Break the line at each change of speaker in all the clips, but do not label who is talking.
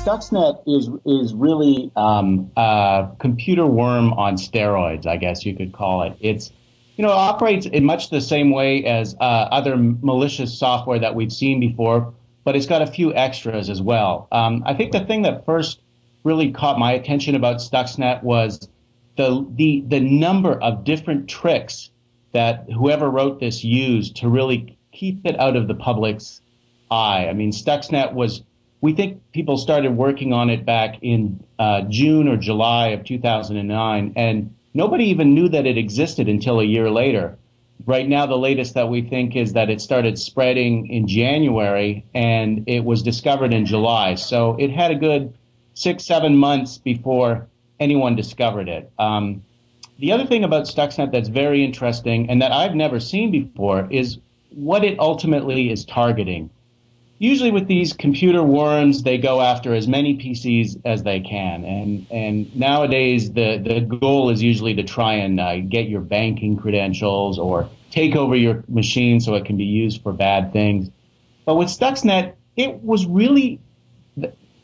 Stuxnet is really a computer worm on steroids, I guess you could call it. It operates in much the same way as other malicious software that we've seen before, but it's got a few extras as well. I think the thing that first really caught my attention about Stuxnet was the number of different tricks that whoever wrote this used to really keep it out of the public's eye. I mean, Stuxnet we think people started working on it back in June or July of 2009, and nobody even knew that it existed until a year later. Right now, the latest that we think is that it started spreading in January, and it was discovered in July. So it had a good 6-7 months before anyone discovered it. The other thing about Stuxnet that's very interesting and that I've never seen before is what it ultimately is targeting. Usually with these computer worms, they go after as many PCs as they can. And nowadays, the goal is usually to try and get your banking credentials or take over your machine so it can be used for bad things. But with Stuxnet, it was really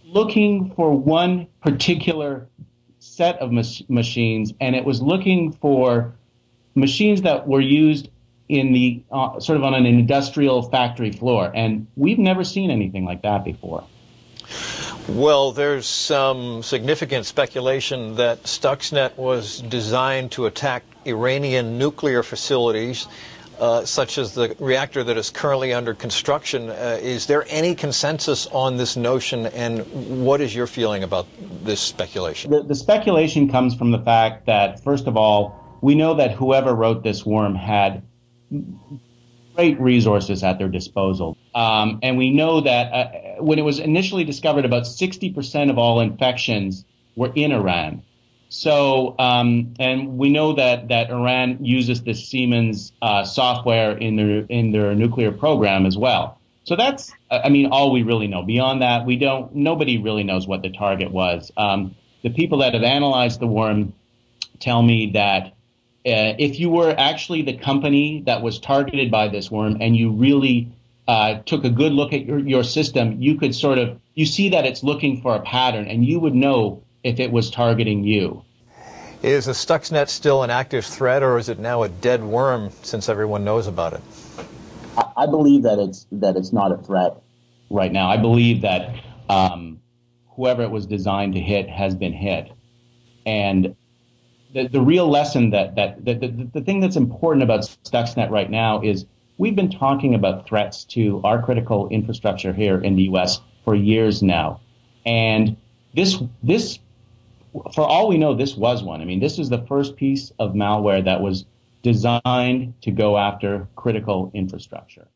looking for one particular set of machines, and it was looking for machines that were used in the sort of on an industrial factory floor, and we've never seen anything like that before.
Well, there's some significant speculation that Stuxnet was designed to attack Iranian nuclear facilities, such as the reactor that is currently under construction. Is there any consensus on this notion, and what is your feeling about this speculation?
The speculation comes from the fact that, first of all, we know that whoever wrote this worm had great resources at their disposal. And we know that when it was initially discovered, about 60% of all infections were in Iran. So, and we know that Iran uses this Siemens software in their nuclear program as well. So that's, I mean, all we really know. Beyond that, nobody really knows what the target was. The people that have analyzed the worm tell me that if you were actually the company that was targeted by this worm and you really took a good look at your system, you could you see that it's looking for a pattern, and you would know if it was targeting you.
Is the Stuxnet still an active threat, or is it now a dead worm since everyone knows about it?
I believe that it's not a threat right now. I believe that whoever it was designed to hit has been hit, and the real lesson the thing that's important about Stuxnet right now is we've been talking about threats to our critical infrastructure here in the U.S. for years now. And this, for all we know, this was one. I mean, this is the first piece of malware that was designed to go after critical infrastructure.